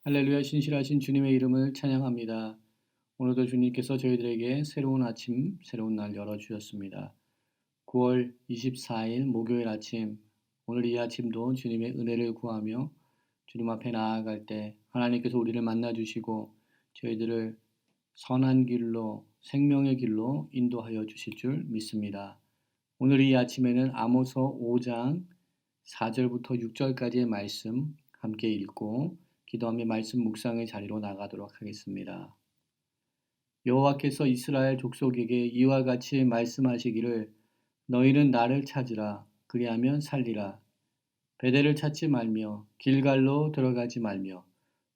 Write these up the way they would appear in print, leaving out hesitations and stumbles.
할렐루야, 신실하신 주님의 이름을 찬양합니다. 오늘도 주님께서 저희들에게 새로운 아침, 새로운 날 열어주셨습니다. 9월 24일 목요일 아침, 오늘 이 아침도 주님의 은혜를 구하며 주님 앞에 나아갈 때 하나님께서 우리를 만나주시고 저희들을 선한 길로, 생명의 길로 인도하여 주실 줄 믿습니다. 오늘 이 아침에는 아모스 5장 4절부터 6절까지의 말씀 함께 읽고 기도하며 말씀 묵상의 자리로 나가도록 하겠습니다. 여호와께서 이스라엘 족속에게 이와 같이 말씀하시기를 너희는 나를 찾으라 그리하면 살리라. 베델을 찾지 말며 길갈로 들어가지 말며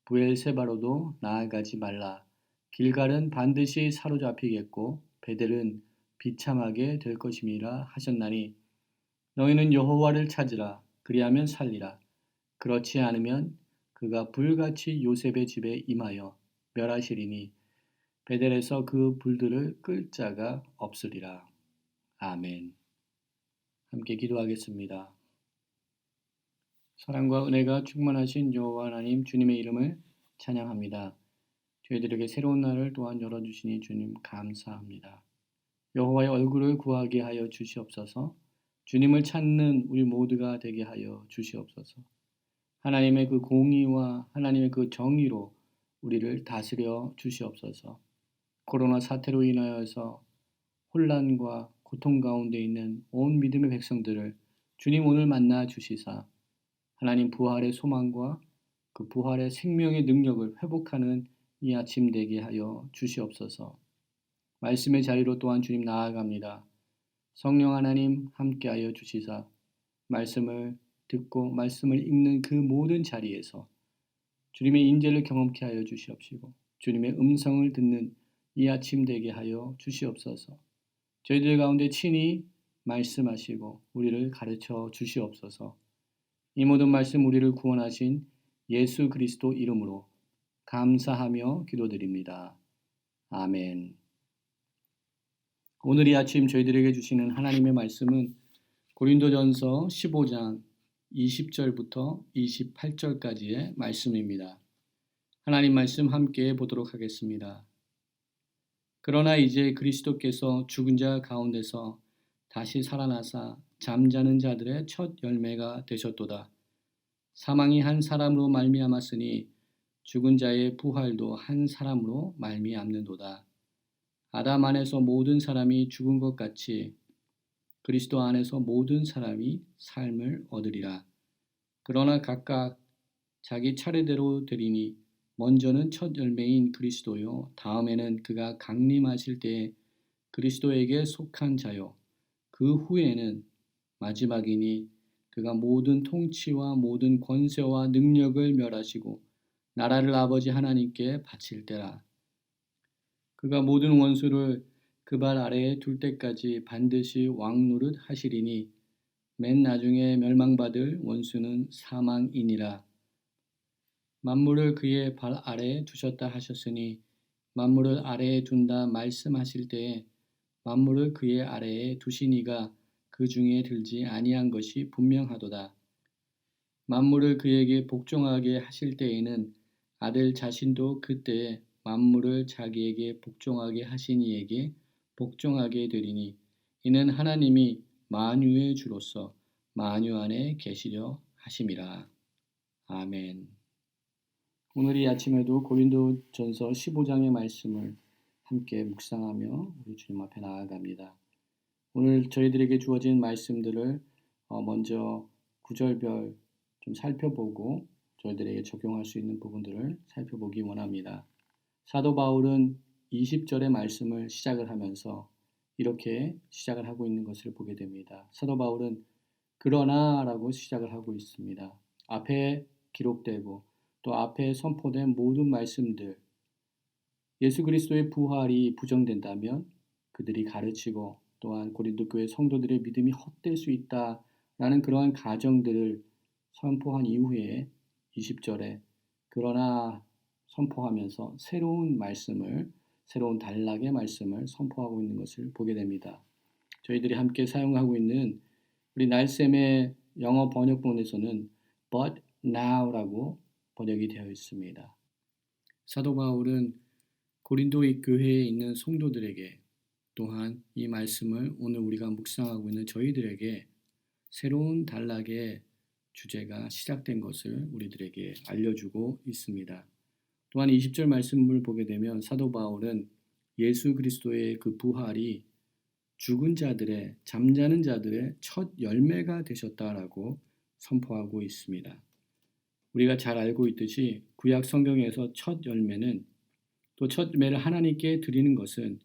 브엘세바로도 나아가지 말라. 길갈은 반드시 사로잡히겠고 베델은 비참하게 될 것임이라 하셨나니 너희는 여호와를 찾으라 그리하면 살리라. 그렇지 않으면 그가 불같이 요셉의 집에 임하여 멸하시리니 베델에서 그 불들을 끌 자가 없으리라. 아멘. 함께 기도하겠습니다. 사랑과 은혜가 충만하신 여호와 하나님 주님의 이름을 찬양합니다. 저희들에게 새로운 날을 또한 열어주시니 주님 감사합니다. 여호와의 얼굴을 구하게 하여 주시옵소서. 주님을 찾는 우리 모두가 되게 하여 주시옵소서. 하나님의 그 공의와 하나님의 그 정의로 우리를 다스려 주시옵소서. 코로나 사태로 인하여서 혼란과 고통 가운데 있는 온 믿음의 백성들을 주님 오늘 만나 주시사 하나님 부활의 소망과 그 부활의 생명의 능력을 회복하는 이 아침 되게 하여 주시옵소서. 말씀의 자리로 또한 주님 나아갑니다. 성령 하나님 함께하여 주시사 말씀을 듣고 말씀을 읽는 그 모든 자리에서 주님의 인재를 경험케 하여 주시옵시고 주님의 음성을 듣는 이 아침 되게 하여 주시옵소서. 저희들 가운데 친히 말씀하시고 우리를 가르쳐 주시옵소서. 이 모든 말씀 우리를 구원하신 예수 그리스도 이름으로 감사하며 기도드립니다. 아멘. 오늘 이 아침 저희들에게 주시는 하나님의 말씀은 고린도전서 15장 20절부터 28절까지의 말씀입니다. 하나님 말씀 함께 보도록 하겠습니다. 그러나 이제 그리스도께서 죽은 자 가운데서 다시 살아나사 잠자는 자들의 첫 열매가 되셨도다. 사망이 한 사람으로 말미암았으니 죽은 자의 부활도 한 사람으로 말미암는도다. 아담 안에서 모든 사람이 죽은 것 같이 그리스도 안에서 모든 사람이 삶을 얻으리라. 그러나 각각 자기 차례대로 되리니 먼저는 첫 열매인 그리스도요 다음에는 그가 강림하실 때에 그리스도에게 속한 자요 그 후에는 마지막이니 그가 모든 통치와 모든 권세와 능력을 멸하시고 나라를 아버지 하나님께 바칠 때라. 그가 모든 원수를 그 발 아래에 둘 때까지 반드시 왕노릇 하시리니 맨 나중에 멸망받을 원수는 사망이니라. 만물을 그의 발 아래에 두셨다 하셨으니 만물을 아래에 둔다 말씀하실 때에 만물을 그의 아래에 두시니가 그 중에 들지 아니한 것이 분명하도다. 만물을 그에게 복종하게 하실 때에는 아들 자신도 그때에 만물을 자기에게 복종하게 하신 이에게 복종하게 되리니 이는 하나님이 만유의 주로서 만유 안에 계시려 하심이라. 아멘. 오늘 이 아침에도 고린도전서 15장의 말씀을 함께 묵상하며 우리 주님 앞에 나아갑니다. 오늘 저희들에게 주어진 말씀들을 먼저 구절별 좀 살펴보고 저희들에게 적용할 수 있는 부분들을 살펴보기 원합니다. 사도 바울은 20절의 말씀을 시작을 하면서 이렇게 시작을 하고 있는 것을 보게 됩니다. 사도 바울은 그러나 라고 시작을 하고 있습니다. 앞에 기록되고 또 앞에 선포된 모든 말씀들 예수 그리스도의 부활이 부정된다면 그들이 가르치고 또한 고린도 교회 성도들의 믿음이 헛될 수 있다라는 그러한 가정들을 선포한 이후에 20절에 그러나 선포하면서 새로운 말씀을 새로운 단락의 말씀을 선포하고 있는 것을 보게 됩니다. 저희들이 함께 사용하고 있는 우리 날샘의 영어 번역본에서는 but now라고 번역이 되어 있습니다. 사도 바울은 고린도 교회에 있는 성도들에게 또한 이 말씀을 오늘 우리가 묵상하고 있는 저희들에게 새로운 단락의 주제가 시작된 것을 우리들에게 알려주고 있습니다. 또한 20절 말씀을 보게 되면 사도 바울은 예수 그리스도의 그 부활이 죽은 자들의, 잠자는 자들의 첫 열매가 되셨다라고 선포하고 있습니다. 우리가 잘 알고 있듯이 구약 성경에서 첫 열매는 또 첫 열매를 하나님께 드리는 것은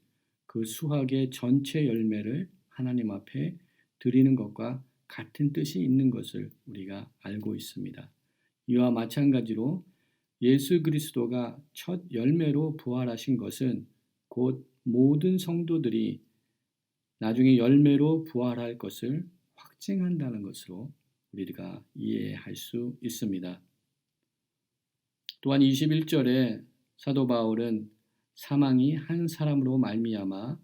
그 수확의 전체 열매를 하나님 앞에 드리는 것과 같은 뜻이 있는 것을 우리가 알고 있습니다. 이와 마찬가지로 예수 그리스도가 첫 열매로 부활하신 것은 곧 모든 성도들이 나중에 열매로 부활할 것을 확증한다는 것으로 우리가 이해할 수 있습니다. 또한 21절에 사도 바울은 사망이 한 사람으로 말미암아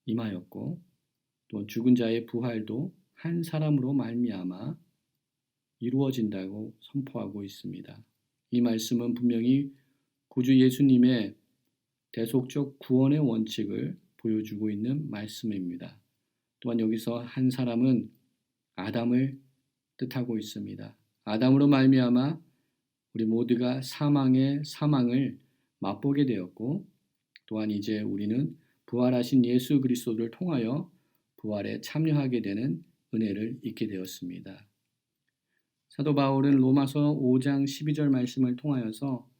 임하였고 또 죽은 자의 부활도 한 사람으로 말미암아 이루어진다고 선포하고 있습니다. 이 말씀은 분명히 구주 예수님의 대속적 구원의 원칙을 보여주고 있는 말씀입니다. 또한 여기서 한 사람은 아담을 뜻하고 있습니다. 아담으로 말미암아 우리 모두가 사망의 사망을 맛보게 되었고 또한 이제 우리는 부활하신 예수 그리스도를 통하여 부활에 참여하게 되는 은혜를 잊게 되었습니다. 사도 바울은 로마서 5장 12절 말씀을 통하여서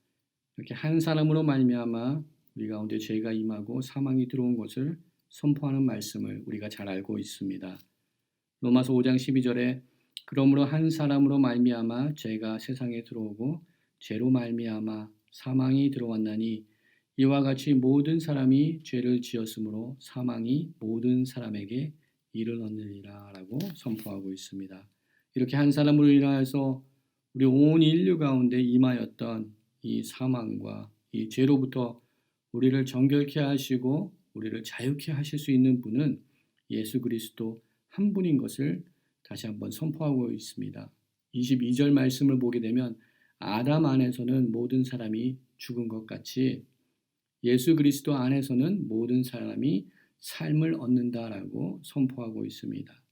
이렇게 한 사람으로 말미암아 우리 가운데 죄가 임하고 사망이 들어온 것을 선포하는 말씀을 우리가 잘 알고 있습니다. 로마서 5장 12절에 그러므로 한 사람으로 말미암아 죄가 세상에 들어오고 죄로 말미암아 사망이 들어왔나니 이와 같이 모든 사람이 죄를 지었으므로 사망이 모든 사람에게 이르렀느니라 라고 선포하고 있습니다. 이렇게 한 사람으로 인하여서 우리 온 인류 가운데 임하였던 이 사망과 이 죄로부터 우리를 정결케 하시고 우리를 자유케 하실 수 있는 분은 예수 그리스도 한 분인 것을 다시 한번 선포하고 있습니다. 22절 말씀을 보게 되면 아담 안에서는 모든 사람이 죽은 것 같이 예수 그리스도 안에서는 모든 사람이 삶을 얻는다라고 선포하고 있습니다.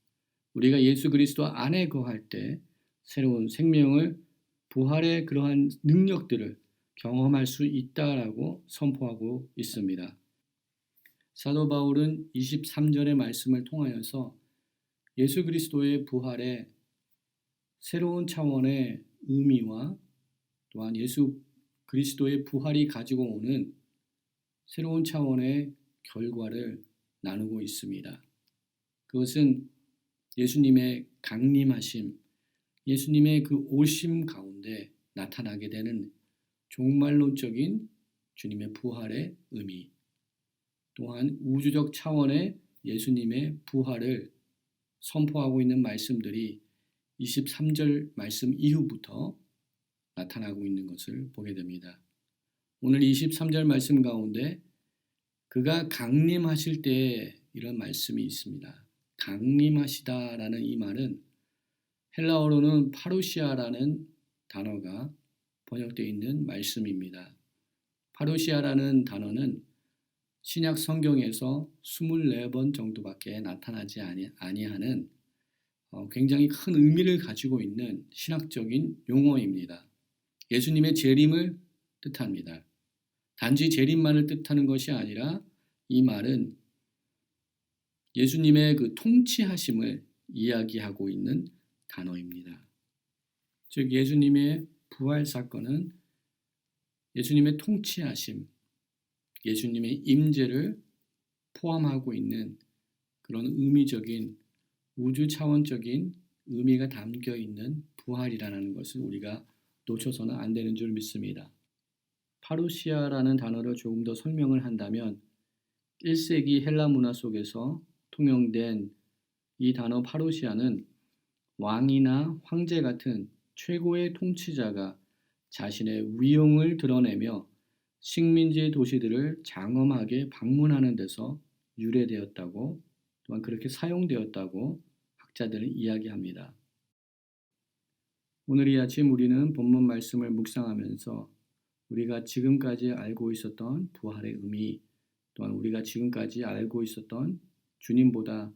우리가 예수 그리스도 안에 거할 때 새로운 생명을 부활의 그러한 능력들을 경험할 수 있다라고 선포하고 있습니다. 사도 바울은 23절의 말씀을 통하여서 예수 그리스도의 부활의 새로운 차원의 의미와 또한 예수 그리스도의 부활이 가지고 오는 새로운 차원의 결과를 나누고 있습니다. 그것은 예수님의 강림하심, 예수님의 그 오심 가운데 나타나게 되는 종말론적인 주님의 부활의 의미, 또한 우주적 차원의 예수님의 부활을 선포하고 있는 말씀들이 23절 말씀 이후부터 나타나고 있는 것을 보게 됩니다. 오늘 23절 말씀 가운데 그가 강림하실 때 이런 말씀이 있습니다. 강림하시다라는 이 말은 헬라어로는 파루시아라는 단어가 번역되어 있는 말씀입니다. 파루시아라는 단어는 신약 성경에서 24번 정도밖에 나타나지 아니하는 굉장히 큰 의미를 가지고 있는 신학적인 용어입니다. 예수님의 재림을 뜻합니다. 단지 재림만을 뜻하는 것이 아니라 이 말은 예수님의 그 통치하심을 이야기하고 있는 단어입니다. 즉 예수님의 부활 사건은 예수님의 통치하심, 예수님의 임재를 포함하고 있는 그런 의미적인 우주 차원적인 의미가 담겨 있는 부활이라는 것을 우리가 놓쳐서는 안 되는 줄 믿습니다. 파루시아라는 단어를 조금 더 설명을 한다면 1세기 헬라 문화 속에서 통용된 이 단어 파루시아는 왕이나 황제 같은 최고의 통치자가 자신의 위용을 드러내며 식민지 도시들을 장엄하게 방문하는 데서 유래되었다고 또한 그렇게 사용되었다고 학자들은 이야기합니다. 오늘 이 아침 우리는 본문 말씀을 묵상하면서 우리가 지금까지 알고 있었던 부활의 의미, 또한 우리가 지금까지 알고 있었던 주님보다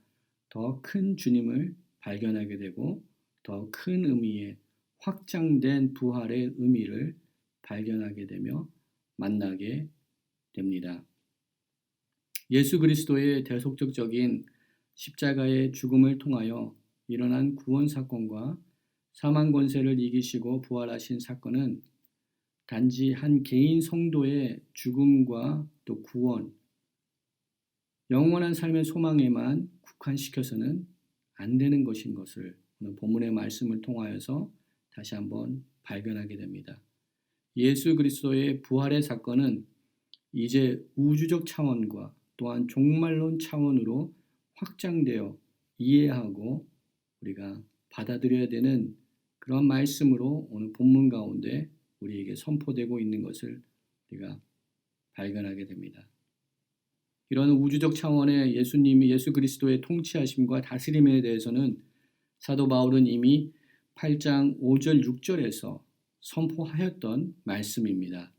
더 큰 주님을 발견하게 되고 더 큰 의미의 확장된 부활의 의미를 발견하게 되며 만나게 됩니다. 예수 그리스도의 대속적인 십자가의 죽음을 통하여 일어난 구원 사건과 사망 권세를 이기시고 부활하신 사건은 단지 한 개인 성도의 죽음과 또 구원, 영원한 삶의 소망에만 국한시켜서는 안 되는 것인 것을 오늘 본문의 말씀을 통하여서 다시 한번 발견하게 됩니다. 예수 그리스도의 부활의 사건은 이제 우주적 차원과 또한 종말론 차원으로 확장되어 이해하고 우리가 받아들여야 되는 그런 말씀으로 오늘 본문 가운데 우리에게 선포되고 있는 것을 우리가 발견하게 됩니다. 이런 우주적 차원의 예수 그리스도의 통치하심과 다스림에 대해서는 사도 바울은 이미 8장 5절 6절에서 선포하였던 말씀입니다.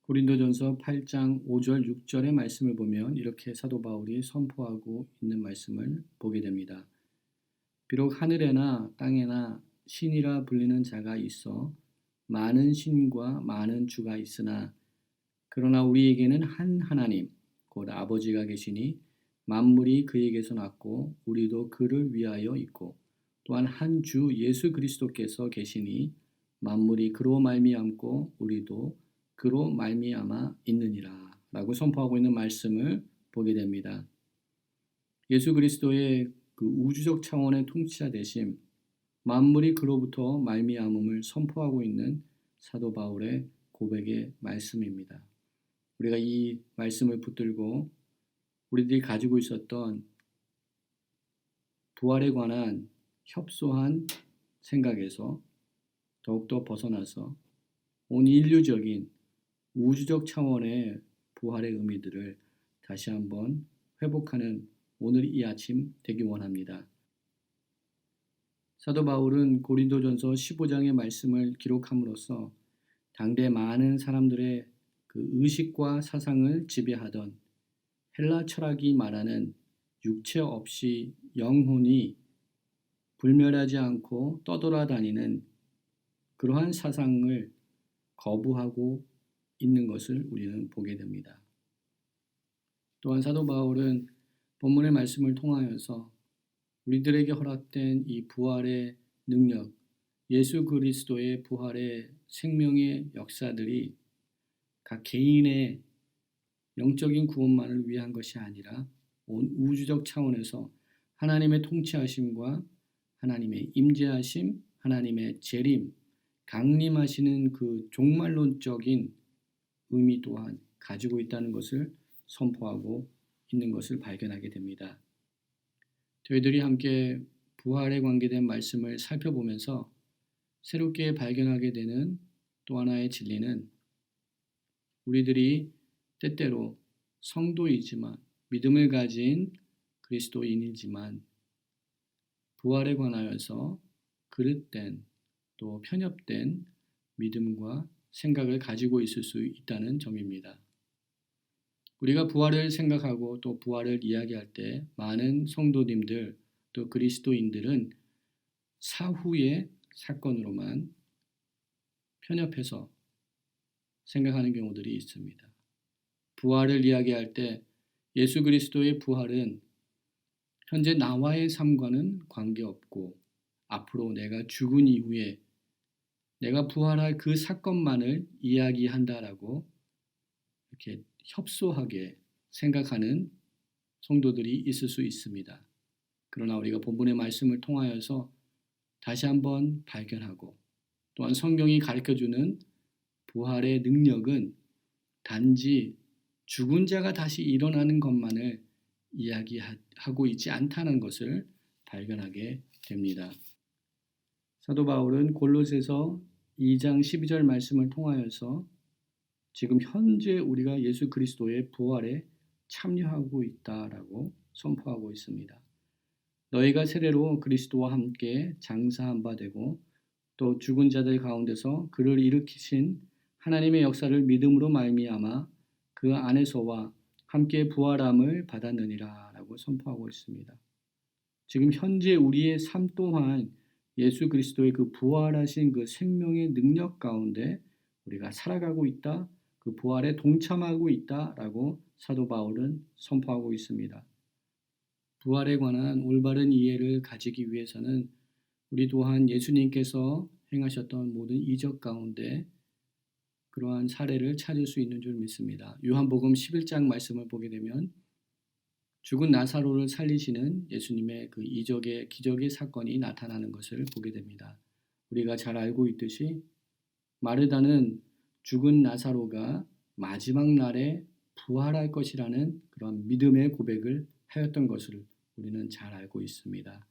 고린도전서 8장 5절 6절의 말씀을 보면 이렇게 사도 바울이 선포하고 있는 말씀을 보게 됩니다. 비록 하늘에나 땅에나 신이라 불리는 자가 있어 많은 신과 많은 주가 있으나 그러나 우리에게는 한 하나님 곧 아버지가 계시니 만물이 그에게서 났고 우리도 그를 위하여 있고 또한 한 주 예수 그리스도께서 계시니 만물이 그로 말미암고 우리도 그로 말미암아 있느니라 라고 선포하고 있는 말씀을 보게 됩니다. 예수 그리스도의 그 우주적 차원의 통치자 되심, 만물이 그로부터 말미암음을 선포하고 있는 사도 바울의 고백의 말씀입니다. 우리가 이 말씀을 붙들고 우리들이 가지고 있었던 부활에 관한 협소한 생각에서 더욱더 벗어나서 온 인류적인 우주적 차원의 부활의 의미들을 다시 한번 회복하는 오늘 이 아침 되기 원합니다. 사도 바울은 고린도전서 15장의 말씀을 기록함으로써 당대 많은 사람들의 그 의식과 사상을 지배하던 헬라 철학이 말하는 육체 없이 영혼이 불멸하지 않고 떠돌아다니는 그러한 사상을 거부하고 있는 것을 우리는 보게 됩니다. 또한 사도 바울은 본문의 말씀을 통하여서 우리들에게 허락된 이 부활의 능력, 예수 그리스도의 부활의 생명의 역사들이 각 개인의 영적인 구원만을 위한 것이 아니라 온 우주적 차원에서 하나님의 통치하심과 하나님의 임재하심, 하나님의 재림, 강림하시는 그 종말론적인 의미 또한 가지고 있다는 것을 선포하고 있는 것을 발견하게 됩니다. 저희들이 함께 부활에 관계된 말씀을 살펴보면서 새롭게 발견하게 되는 또 하나의 진리는 우리들이 때때로 성도이지만 믿음을 가진 그리스도인이지만 부활에 관하여서 그릇된 또 편협된 믿음과 생각을 가지고 있을 수 있다는 점입니다. 우리가 부활을 생각하고 또 부활을 이야기할 때 많은 성도님들 또 그리스도인들은 사후의 사건으로만 편협해서 생각하는 경우들이 있습니다. 부활을 이야기할 때 예수 그리스도의 부활은 현재 나와의 삶과는 관계없고 앞으로 내가 죽은 이후에 내가 부활할 그 사건만을 이야기한다라고 이렇게 협소하게 생각하는 성도들이 있을 수 있습니다. 그러나 우리가 본문의 말씀을 통하여서 다시 한번 발견하고 또한 성경이 가르쳐주는 부활의 능력은 단지 죽은 자가 다시 일어나는 것만을 이야기하고 있지 않다는 것을 발견하게 됩니다. 사도 바울은 골로새서 2장 12절 말씀을 통하여서 지금 현재 우리가 예수 그리스도의 부활에 참여하고 있다라고 선포하고 있습니다. 너희가 세례로 그리스도와 함께 장사한 바 되고 또 죽은 자들 가운데서 그를 일으키신 하나님의 역사를 믿음으로 말미암아 그 안에서와 함께 부활함을 받았느니라 라고 선포하고 있습니다. 지금 현재 우리의 삶 또한 예수 그리스도의 그 부활하신 그 생명의 능력 가운데 우리가 살아가고 있다, 그 부활에 동참하고 있다라고 사도 바울은 선포하고 있습니다. 부활에 관한 올바른 이해를 가지기 위해서는 우리 또한 예수님께서 행하셨던 모든 이적 가운데 그러한 사례를 찾을 수 있는 줄 믿습니다. 요한복음 11장 말씀을 보게 되면 죽은 나사로를 살리시는 예수님의 그 이적의 기적의 사건이 나타나는 것을 보게 됩니다. 우리가 잘 알고 있듯이 마르다는 죽은 나사로가 마지막 날에 부활할 것이라는 그런 믿음의 고백을 하였던 것을 우리는 잘 알고 있습니다.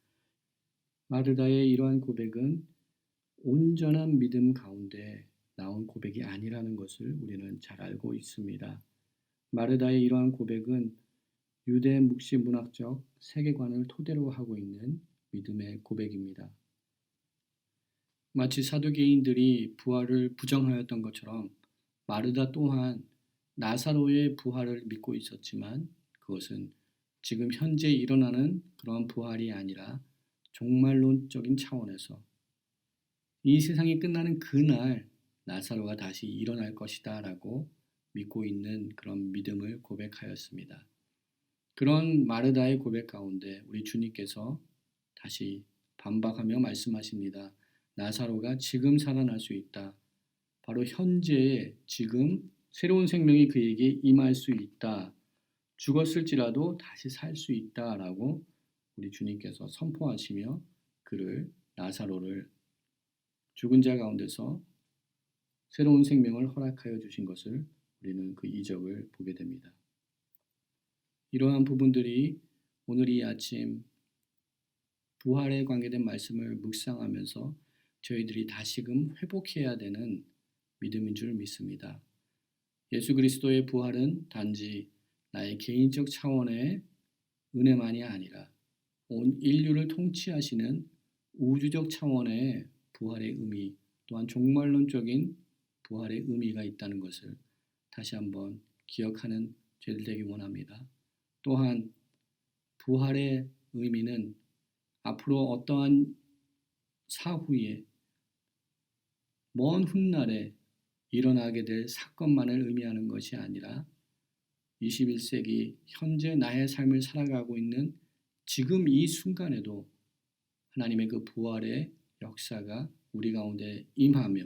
마르다의 이러한 고백은 온전한 믿음 가운데 나온 고백이 아니라는 것을 우리는 잘 알고 있습니다. 마르다의 이러한 고백은 유대 묵시 문학적 세계관을 토대로 하고 있는 믿음의 고백입니다. 마치 사두개인들이 부활을 부정하였던 것처럼 마르다 또한 나사로의 부활을 믿고 있었지만 그것은 지금 현재 일어나는 그런 부활이 아니라 종말론적인 차원에서 이 세상이 끝나는 그날 나사로가 다시 일어날 것이다 라고 믿고 있는 그런 믿음을 고백하였습니다. 그런 마르다의 고백 가운데 우리 주님께서 다시 반박하며 말씀하십니다. 나사로가 지금 살아날 수 있다. 바로 현재의 지금 새로운 생명이 그에게 임할 수 있다. 죽었을지라도 다시 살 수 있다라고 우리 주님께서 선포하시며 나사로를 죽은 자 가운데서 새로운 생명을 허락하여 주신 것을 우리는 그 이적을 보게 됩니다. 이러한 부분들이 오늘 이 아침 부활에 관계된 말씀을 묵상하면서 저희들이 다시금 회복해야 되는 믿음인 줄 믿습니다. 예수 그리스도의 부활은 단지 나의 개인적 차원의 은혜만이 아니라 온 인류를 통치하시는 우주적 차원의 부활의 의미, 또한 종말론적인 부활의 의미가 있다는 것을 다시 한번 기억하는 저희들 되기 원합니다. 또한 부활의 의미는 앞으로 어떠한 사후에 먼 훗날에 일어나게 될 사건만을 의미하는 것이 아니라 21세기 현재 나의 삶을 살아가고 있는 지금 이 순간에도 하나님의 그 부활의 역사가 우리 가운데 임하며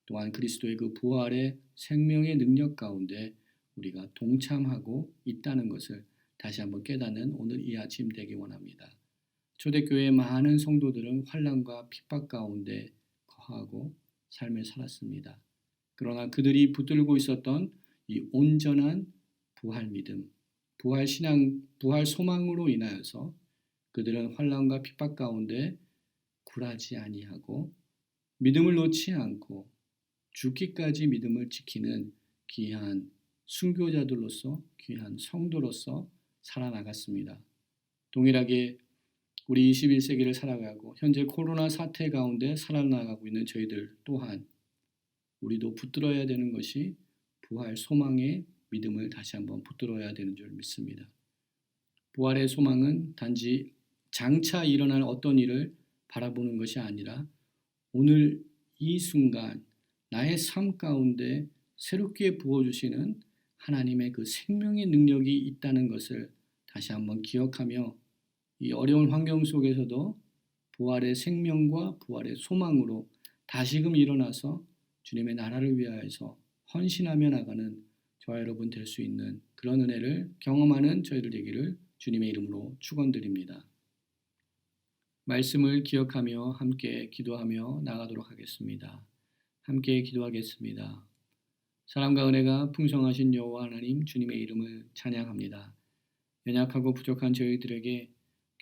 또한 그리스도의 그 부활의 생명의 능력 가운데 우리가 동참하고 있다는 것을 다시 한번 깨닫는 오늘 이 아침 되기 원합니다. 초대교회의 많은 성도들은 환난과 핍박 가운데 거하고 삶을 살았습니다. 그러나 그들이 붙들고 있었던 이 온전한 부활 믿음, 부활 신앙, 부활 소망으로 인하여서 그들은 환난과 핍박 가운데 굴하지 아니하고 믿음을 놓지 않고 죽기까지 믿음을 지키는 귀한 순교자들로서 귀한 성도로서 살아나갔습니다. 동일하게 우리 21세기를 살아가고 현재 코로나 사태 가운데 살아나가고 있는 저희들 또한 우리도 붙들어야 되는 것이 부활 소망의 믿음을 다시 한번 붙들어야 되는 줄 믿습니다. 부활의 소망은 단지 장차 일어날 어떤 일을 바라보는 것이 아니라 오늘 이 순간 나의 삶 가운데 새롭게 부어주시는 하나님의 그 생명의 능력이 있다는 것을 다시 한번 기억하며 이 어려운 환경 속에서도 부활의 생명과 부활의 소망으로 다시금 일어나서 주님의 나라를 위하여서 헌신하며 나가는 저와 여러분 될 수 있는 그런 은혜를 경험하는 저희들 되기를 주님의 이름으로 축원드립니다. 말씀을 기억하며 함께 기도하며 나가도록 하겠습니다. 함께 기도하겠습니다. 사랑과 은혜가 풍성하신 여호와 하나님 주님의 이름을 찬양합니다. 연약하고 부족한 저희들에게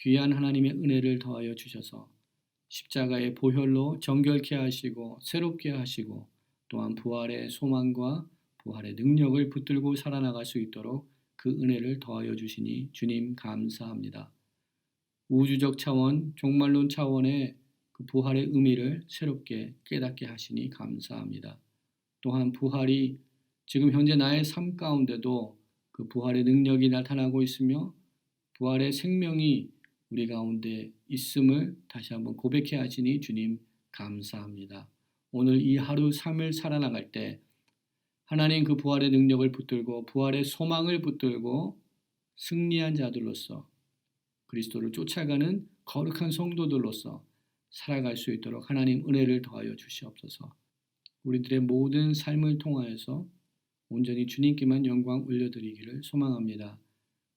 귀한 하나님의 은혜를 더하여 주셔서 십자가의 보혈로 정결케 하시고 새롭게 하시고 또한 부활의 소망과 부활의 능력을 붙들고 살아나갈 수 있도록 그 은혜를 더하여 주시니 주님 감사합니다. 우주적 차원, 종말론 차원의 그 부활의 의미를 새롭게 깨닫게 하시니 감사합니다. 또한 부활이 지금 현재 나의 삶 가운데도 그 부활의 능력이 나타나고 있으며 부활의 생명이 우리 가운데 있음을 다시 한번 고백해 하시니 주님 감사합니다. 오늘 이 하루 삶을 살아나갈 때 하나님 그 부활의 능력을 붙들고 부활의 소망을 붙들고 승리한 자들로서 그리스도를 쫓아가는 거룩한 성도들로서 살아갈 수 있도록 하나님 은혜를 더하여 주시옵소서. 우리들의 모든 삶을 통하여서 온전히 주님께만 영광 올려드리기를 소망합니다.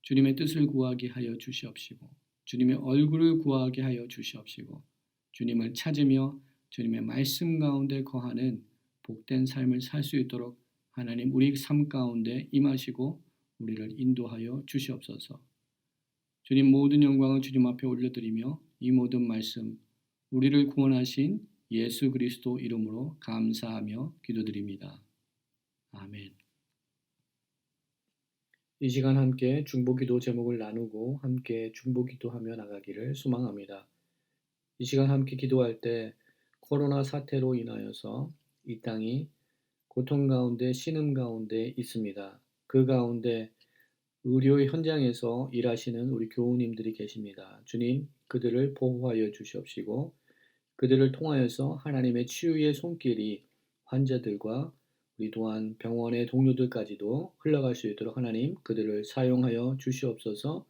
주님의 뜻을 구하게 하여 주시옵시고 주님의 얼굴을 구하게 하여 주시옵시고 주님을 찾으며 주님의 말씀 가운데 거하는 복된 삶을 살 수 있도록 하나님 우리 삶 가운데 임하시고 우리를 인도하여 주시옵소서. 주님 모든 영광을 주님 앞에 올려드리며 이 모든 말씀 우리를 구원하신 예수 그리스도 이름으로 감사하며 기도드립니다. 아멘. 이 시간 함께 중보기도 제목을 나누고 함께 중보기도하며 나가기를 소망합니다. 이 시간 함께 기도할 때 코로나 사태로 인하여서 이 땅이 고통 가운데 신음 가운데 있습니다. 그 가운데 의료 현장에서 일하시는 우리 교우님들이 계십니다. 주님 그들을 보호하여 주시옵시고 그들을 통하여서 하나님의 치유의 손길이 환자들과 우리 또한 병원의 동료들까지도 흘러갈 수 있도록 하나님 그들을 사용하여 주시옵소서.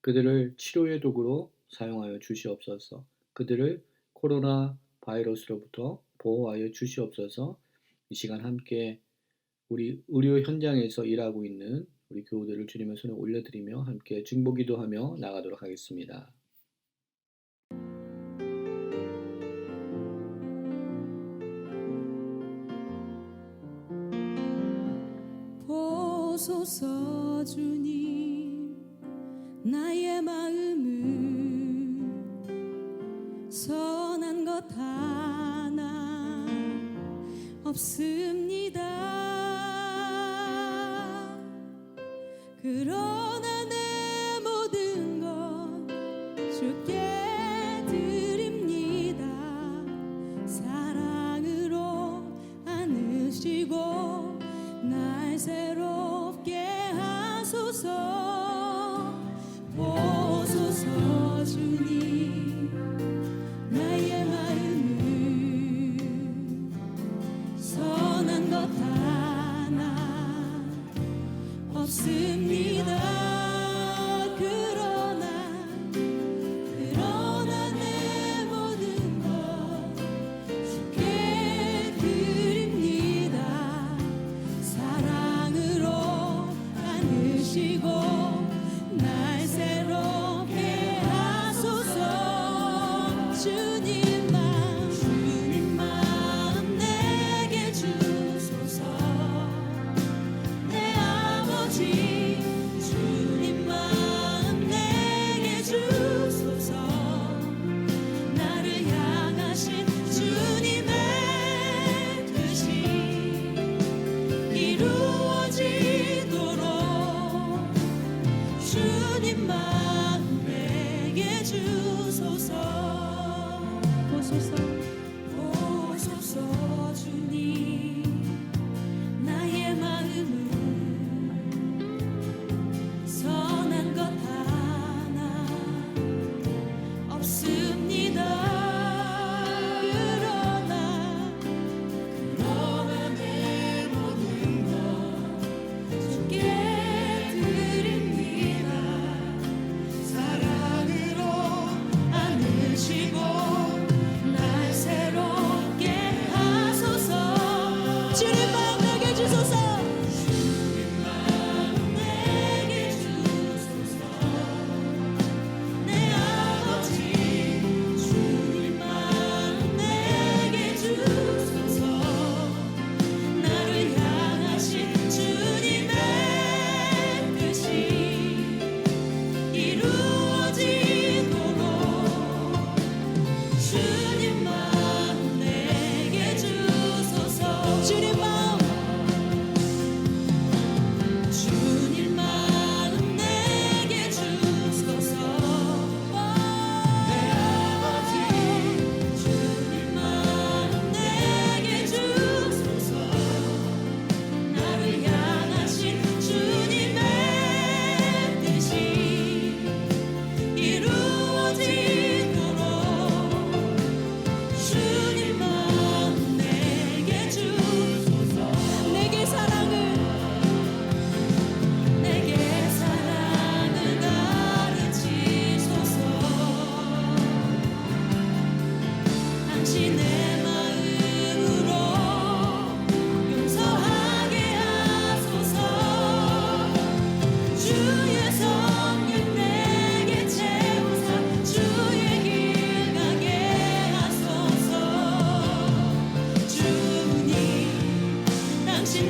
그들을 치료의 도구로 사용하여 주시옵소서. 그들을 코로나 바이러스로부터 보호하여 주시옵소서. 이 시간 함께 우리 의료 현장에서 일하고 있는 우리 교우들을 주님의 손에 올려드리며 함께 중보기도하며 나가도록 하겠습니다. 보소서 주님 나의 마음은 선한 것 하나 없습니다. 그러나 내 모든 것 주께 드립니다. 사랑으로 안으시고 날 새롭게 하소서. 보소서 주님 나의 마음은 선한 것 하나 없습니다.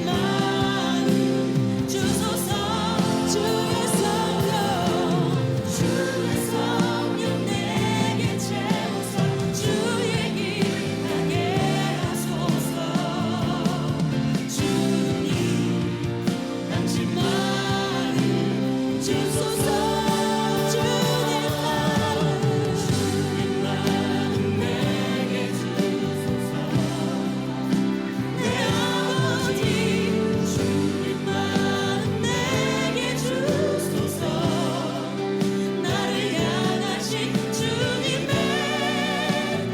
마음 주소서 주의 성령 내게 채우소 주의 길 가게 하소서 주님 당신 마음 주소서 주의 마음 내게 주소서 내 아버지 주님 마음 내게 주소서 나를 향하신 주님의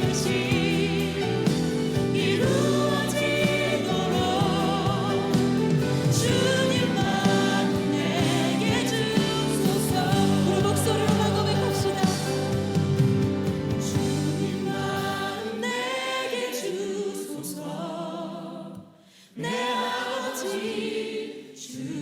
뜻이 이루어지도록 주님 마음 내게 주소서 우리 목소리로만 고백합시다 주님 마음 내게 주소서 내 아버지 주님